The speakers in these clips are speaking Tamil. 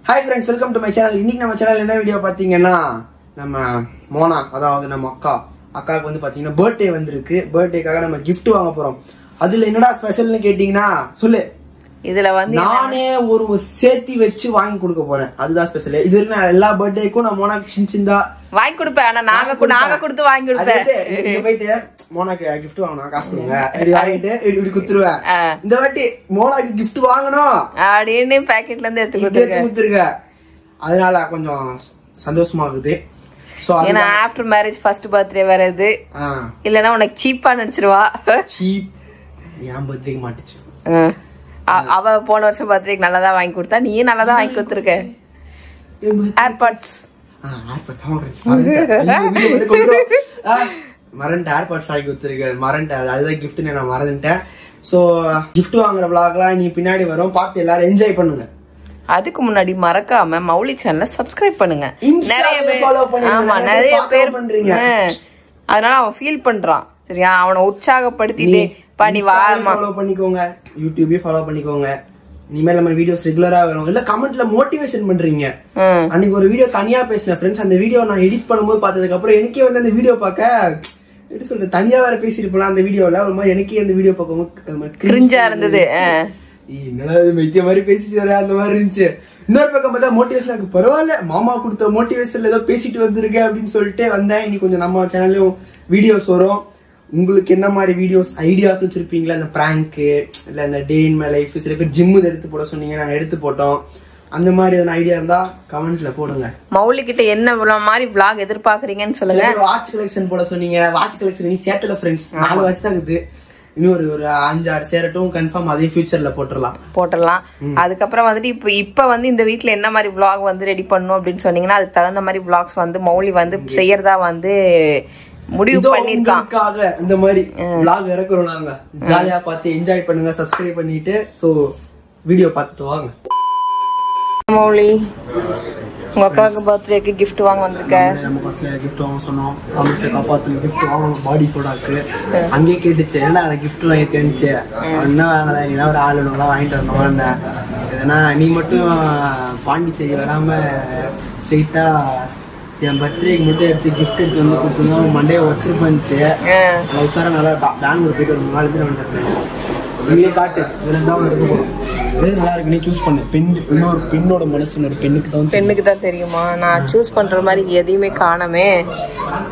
Hi friends, welcome to my channel. இன்னைக்கு நம்ம சேனல்ல என்ன வீடியோ பாத்தீங்கன்னா நம்ம மோனா அதாவது நம்ம அக்காக்கு வந்து பாத்தீங்கன்னா பர்த்டே வந்திருக்கு. பர்த்டேக்காக நம்ம gift வாங்க போறோம். அதுல என்னடா ஸ்பெஷல்னு கேட்டிங்கனா சொல்லு. இதுல வந்து நானே ஒரு சேத்தி வச்சு வாங்கி கொடுக்க போறேன். அதுதான் ஸ்பெஷல். இது வரைக்கும் நான் எல்லா பர்த்டேக்கும் நான் மோனாக்கு சின்னதா வாங்கி கொடுப்பேன். ஆனா நாங்க கொடுத்து வாங்கி கொடுப்பேன். இங்க போயிட்டு மோனாக்கு gift வாங்கணும் காசு கொடுங்க. இப்படி வாங்கிட்டு இப்படி குத்துருவேன். இந்த வாட்டி மோனாக்கு gift வாங்கணும் அப்படியே பாக்கெட்ல இருந்து எடுத்து குத்துருங்க. அதனால கொஞ்சம் சந்தோஷமா இருக்குது. சோ ஏன்னா ஆஃப்டர் மேரேஜ் ஃபர்ஸ்ட் பர்த்டே வரது. இல்லனா உனக்கு சீப்பா நினைச்சிருவா. சீப் ஏன் பர்த்டேக்கு மாட்டிச்சு. அவ போன வருஷம் பர்த்டேக்கு நல்லதா வாங்கி கொடுத்தா, நீயே நல்லதா வாங்கி கொடுத்துருக்க. ஏர்பாட்ஸ் மறந்துட்டேன். ஏர்பாட்ஸ் வாங்கி கொடுத்துருக்கேன். மறந்துட்டேன். அதுதான் கிஃப்ட் நான் மறந்துட்டேன். சோ கிஃப்ட் வாங்குற vlogலாம் நீ பின்னாடி வரும், பார்த்து எல்லாரும் என்ஜாய் பண்ணுங்க. அதுக்கு முன்னாடி மறக்காம மௌலி சேனலை சப்ஸ்கிரைப் பண்ணுங்க. நிறைய பேர் பண்றீங்க. அதனால அவன் ஃபீல் பண்றான். சரியா, அவனை உற்சாகப்படுத்திட்டே பண்ணி ஃபாலோ பண்ணிக்கோங்க. யூடியூபே ஃபாலோ பண்ணிக்கோங்க. இனிமேல் நம்ம வீடியோஸ் ரெகுலரா வரும். இல்ல கமெண்ட்ல மோட்டிவேஷன் பண்றீங்க. அன்னைக்கு ஒரு வீடியோ தனியா பேசினேன் ஃப்ரெண்ட்ஸ். அந்த வீடியோ நான் எடிட் பண்ணும்போது பார்த்ததுக்கு அப்புறம் எனக்கே வந்து அந்த வீடியோ பார்க்க எப்படி சொல்றது, தனியா வேற பேசிருப்பலாம் அந்த வீடியோல. ஒரு மாதிரி எனக்கே அந்த வீடியோ பார்க்கும்போது கிரிஞ்சா இருந்தது. என்னடா மைக்க மாதிரி பேசிட்டு வர அந்த மாதிரி இருந்துச்சு. இன்னொரு பக்கம் பார்த்தா மோட்டிவேஷன் இருக்கு. பரவாயில்ல, மாமா கொடுத்த மோட்டிவேஷன்ல ஏதோ பேசிட்டு வந்திருக்கேன் அப்படின்னு சொல்லிட்டு வந்தேன். இன்னைக்கு கொஞ்சம் நம்ம சேனல்லையும் வீடியோஸ் வரும். உங்களுக்கு என்ன மாதிரி வீடியோஸ் ஐடியாஸ் வச்சிருப்பீங்களா? இந்த பிராங்க் இல்ல இந்த டே இன் மை லைஃப், சில பேர் ஜிம்மு எடுத்து போட சொன்னீங்க, நாங்க எடுத்து போட்டோம். அந்த மாதிரி எதனா ஐடியா இருந்தா கமெண்ட்ல போடுங்க. மௌலி கிட்ட என்ன மாதிரி vlog எதிர்பார்க்கறீங்கன்னு சொல்லுங்க. வாட்ச் கலெக்ஷன் போட சொன்னீங்க. வாட்ச் கலெக்ஷன் நீ சேட்டல ஃப்ரெண்ட்ஸ் 4 வருஷம் தான் இருக்குது. இன்னும் ஒரு 5-6 சேரட்டும் கன்ஃபார்ம் அதே ஃபியூச்சர்ல போட்டுடலாம். அதுக்கப்புறம் வந்துட்டு இப்ப வந்து இந்த வீட்ல என்ன மாதிரி vlog வந்து ரெடி பண்ணணும் அப்படின்னு சொன்னீங்கன்னா அதுக்கு தகுந்த மாதிரி vlogs வந்து மௌலி வந்து செய்யறதா வந்து முடிவு பண்ணிருக்காங்க. இந்த மாதிரி vlog இறக்குறோம் நாங்க. ஜாலியா பார்த்து என்ஜாய் பண்ணுங்க. சப்ஸ்கிரைப் பண்ணிட்டு சோ வீடியோ பார்த்துட்டு வாங்க. மௌலி, உங்க அக்காவுக்கு பர்த்டேக்கு கிஃப்ட் வாங்க வந்திருக்க. நம்ம ஃபர்ஸ்ட்ல கிஃப்ட் வாங்க சொன்னோம். அவங்க காப்பாத்து கிஃப்ட் வாங்க பாடி சோடாக்கு. அங்கே கேட்டுச்சு என்ன கிஃப்ட் வாங்கிருக்கேன்னுச்சு. என்ன வாங்கல, நீ ஒரு ஆளுநர்லாம் வாங்கிட்டு வரணும். எதனா நீ மட்டும் பாண்டிச்சேரி வராம ஸ்ட்ரெயிட்டா என் பர்த்டேக்கு மட்டும் எடுத்து கிஃப்ட் எடுத்து வந்து கொடுத்துருந்தோம். மண்டே வச்சிருப்பேன்ச்சு. உசாரம் நல்லா பெங்களூர் போயிட்டு ஒரு 4 பேர் வந்துட்டேன். நீங்களே காட்டு இதெல்லாம் தான் எடுக்க போறோம். நல்லா இருக்கு, நீ சூஸ் பண்ணு. இன்னொரு பெண்ணோட மனசு ஒரு பெண்ணுக்கு தான் தெரியுமா. நான் சூஸ் பண்ற மாதிரி எதையுமே காணமே,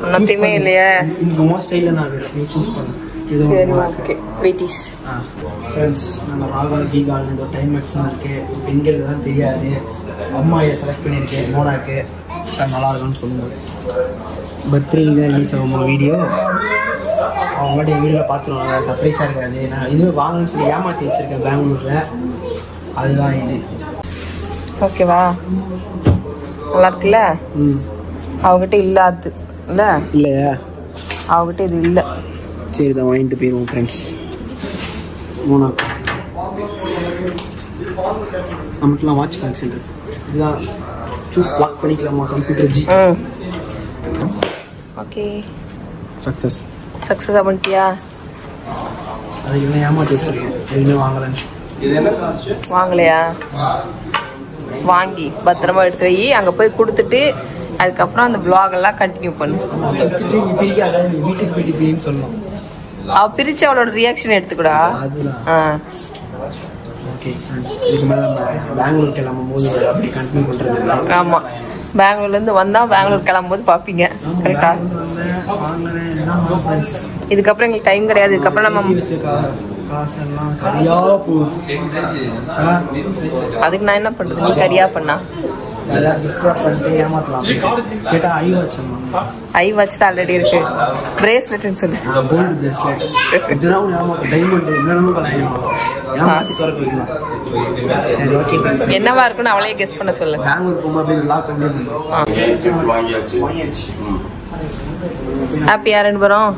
ஒன்னத்தையுமே இல்லையே. இன்னைக்கு உன் ஸ்டைல்ல நான் நீ சூஸ் பண்ணு. சரி, ஓகே. வெயிட்டிஸ் ஃப்ரெண்ட்ஸ், நம்ம ராகா கீகால் இந்த டைம் மேக்ஸிமம் இருக்கு. பெண்கள் தான் தெரியாது. அம்மாயை செலக்ட் பண்ணியிருக்கேன் மோனாக்கு. நல்லா இருக்குன்னு சொல்லுங்க. பர்த்டே தான் ரிலீஸ் ஆகுமா வீடியோ. அவங்கள்ட்ட என் வீடியோவில் பார்த்துருவாங்க. சர்ப்ரைஸாக இருக்காது. நான் இதுவே வாங்கணும்னு சொல்லி ஏமாற்றி வச்சுருக்கேன் பெங்களூரில். அதுதான் இது. ஓகேவா, நல்லா இருக்குல்ல. அவகிட்ட இல்லாது இல்லை இல்லையா, அவகிட்ட இது இல்லை. சரி தான் வாங்கிட்டு போயிடுவோம் ஃப்ரெண்ட்ஸ். மோனாக்கு நம்மளுக்குலாம் வாட்ச் கனெக்ஷன் இருக்கு. இதுதான் சூஸ் லாக் பண்ணிக்கலாமா கம்ப்யூட்டர் ஜி. ஓகே, சக்ஸஸாக பண்ணிட்டியா? அதை இவனை ஏமாற்றி வச்சிருக்கேன். எதுவுமே வாங்கலன்னு. வாங்கலையா? வாங்கி பத்திரமா எடுத்து வை. அங்கே போய் கொடுத்துட்டு அதுக்கப்புறம் அந்த vlog எல்லாம் கண்டினியூ பண்ணு. நீ வீட்டுக்கு போயிட்டு சொல்லணும். அவ பிரிச்சு அவளோட ரியாக்ஷன் எடுத்துக்கூடா. ஓகே ஃப்ரெண்ட்ஸ், இதுக்கு மேலே நம்ம பெங்களூர் கிளம்பும் போது அப்படி கண்டினியூ பண்ணுறது. ஆமாம், பெங்களூர்லேருந்து வந்தால் பெங்களூர் கிளம்பும்போது பார்ப்பீங்க. கரெக்டா? இதுக்கப்புறம் எங்களுக்கு டைம் கிடையாது. இதுக்கப்புறம் நம்ம காசெல்லாம் கரியா போகுது. அதுக்கு நான் என்ன பண்ணுறது? நீ கரியா பண்ணா ஏமாத்தலாம். கேட்டா ஐ வாட்ச் தான் ஆல்ரெடி இருக்கு. பிரேஸ்லெட்னு சொல்லு. Gold bracelet. இதெல்லாம் ஏமாத்த டைமண்ட் என்னென்னமோ ஏமாத்தி திறக்க வைக்கலாம். சரி, ஓகே. என்னவா இருக்குன்னு அவளையே கெஸ் பண்ண சொல்லு. பெங்களூர் போகும்போது லாக் பண்ணி வாங்கியாச்சு. ஹாப்பியா ரெண்டு பேரும்?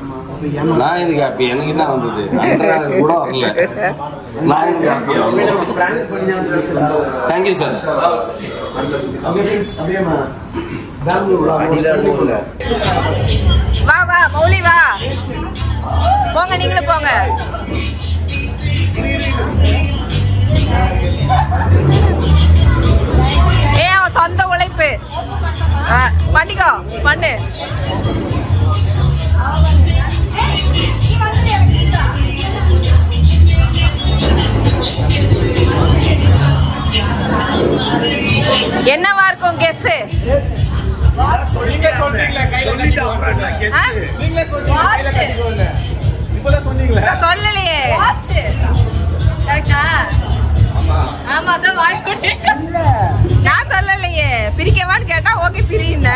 நான் இதுக்கு ஹாப்பி. எனக்கு என்ன வந்தது கூட வரல. நான் இதுக்கு ஹாப்பி. Thank you sir. வா வா மௌலி வா, போங்க நீங்களும் போங்க. ஏ பண்ணு. என்னவா இருக்கும் கெஸ்? சொல்லலையே. நான் சொல்லலையே. பிரிக்கவான்னு கேட்டா ஓகே பிரியின.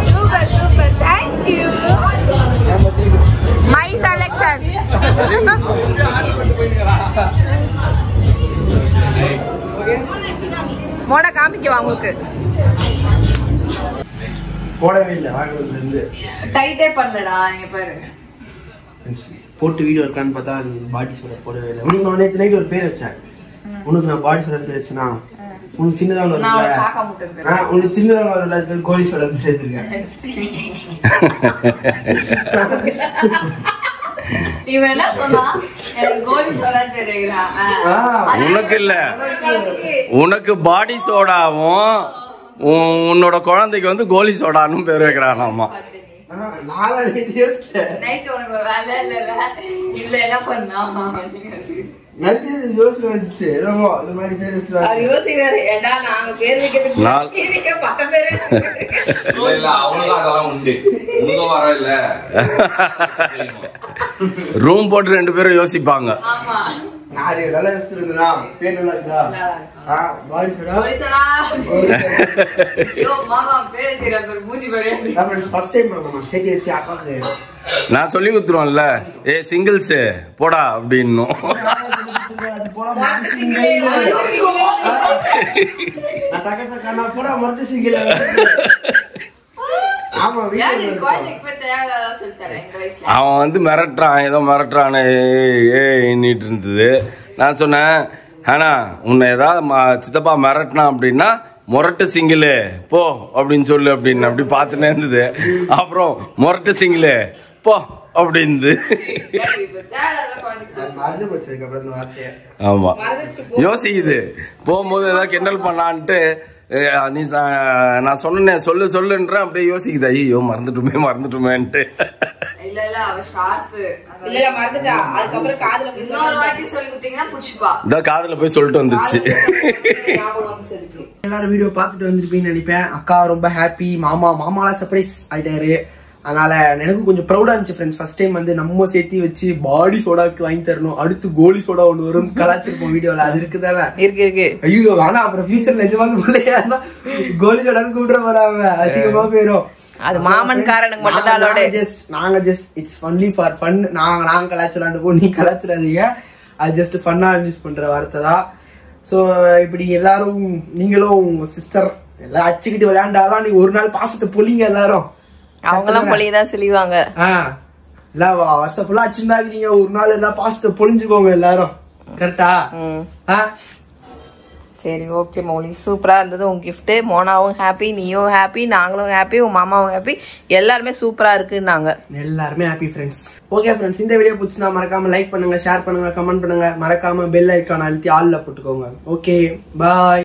Super, super. Thank you. My selection. மோட காமிக்கவா உங்களுக்கு? போடவே இல்லை வாங்கினதுல இருந்து. டைட்டே பண்ணலடா. இங்க பாரு. போட்டு வீடியோ இருக்கான்னு பார்த்தா பாடி சோடர் போடவே இல்லை. உனக்கு நான் நேற்று நைட் ஒரு பேர் வச்சேன். உனக்கு நான் பாடி சோடர் பேர் வச்சேனா? உனக்கு சின்னதா உனக்கு சின்னதா கோலி சோடர் பேர் வச்சிருக்கேன். உனக்கு இல்ல, உனக்கு பாடி சோடாவும் உன்னோட குழந்தைக்கு வந்து கோலி சோடான்னு பேர் வைக்கிறானாமா. ரூம் போட்டு 2 பேரும் யோசிப்பாங்க. நான் சொல்லி குத்துருவோம்ல, ஏ சிங்கிள்ஸ் போடா அப்படின்னு. அவன் வந்து மிரட்டுறான், ஏதோ மிரட்டுறான்னு எண்ணிட்டு இருந்தது. நான் சொன்னேன், ஆனா உன்னை ஏதாவது சித்தப்பா மிரட்டினா அப்படின்னா மொரட்டு சிங்கிள் போ அப்படின்னு சொல்லு அப்படின்னு அப்படி பார்த்துனே இருந்தது. அப்புறம் மொரட்டு சிங்கிள் போ அப்படின்னு. ஆமா, யோசிக்குது போகும்போது ஏதாவது கிண்டல் பண்ணான்ட்டு. நீ நான் சொன்னேன் சொல்லு சொல்லுன்ற அப்படியே யோசிக்குது. ஐயோ மறந்துட்டுமேன்ட்டு. காதுல போய் சொல்லிட்டு வந்துச்சு. எல்லாரும் வீடியோ பார்த்துட்டு வந்துருப்பீங்கன்னு நினைப்பேன். அக்கா ரொம்ப ஹாப்பி, மாமாலாம் சர்ப்ரைஸ் ஆயிட்டாரு. அதனால எனக்கும் கொஞ்சம் ப்ரௌடா இருந்துச்சு ஃப்ரெண்ட்ஸ். ஃபர்ஸ்ட் டைம் வந்து நம்ம சேர்த்து வச்சு பாடி சோடாக்கு வாங்கி தரணும். அடுத்து கோலி சோடா ஒண்ணு வரும் கலாச்சிருப்போம் வீடியோல. அது இருக்குதானே? இருக்கு. ஐயோ ஆனா அப்புறம் ஃபியூச்சர் நிஜமாக பிள்ளையா கோலி சோடான்னு கூப்பிட வராங்க, அசிங்கமா போயிரும். அது மாமன் காரனுக்கு மட்டும் தான். நாங்க just it's only for fun. நாங்க கலாச்சலாண்டு போ, நீ கலாச்சிடாதீங்க. அது ஜஸ்ட் ஃபன்னா யூஸ் பண்ற வார்த்தை தான். சோ இப்படி எல்லாரும் நீங்களும் உங்க சிஸ்டர் எல்லாம் அச்சுக்கிட்டு விளையாண்டாலும் நீங்க ஒரு நாள் பாசத்தை பொழிங்க எல்லாரும். அவங்களாம் பொழியதான் சொல்லுவாங்க. எல்லாம் வருஷம் ஃபுல்லா அச்சுருந்தாங்க, ஒரு நாள் எல்லாம் பாசத்தை பொழிஞ்சுக்கோங்க எல்லாரும். கரெக்டா? சரி, ஓகே மௌலி, சூப்பரா இருந்தது உங்க கிஃப்ட். மோனாவும் ஹாப்பி, நீயும் ஹாப்பி, நாங்களும் ஹாப்பி, உன் மாமாவும் ஹாப்பி, எல்லாருமே சூப்பரா இருக்குன்னாங்க. எல்லாருமே ஹாப்பி ஃப்ரெண்ட்ஸ். ஓகே ஃப்ரெண்ட்ஸ், இந்த வீடியோ பிடிச்சினா மறக்காம லைக் பண்ணுங்க, ஷேர் பண்ணுங்க, கமெண்ட் பண்ணுங்க. மறக்காம பெல் ஐக்கான் அழுத்தி ஆல்ல போட்டுக்கோங்க. ஓகே, பாய்.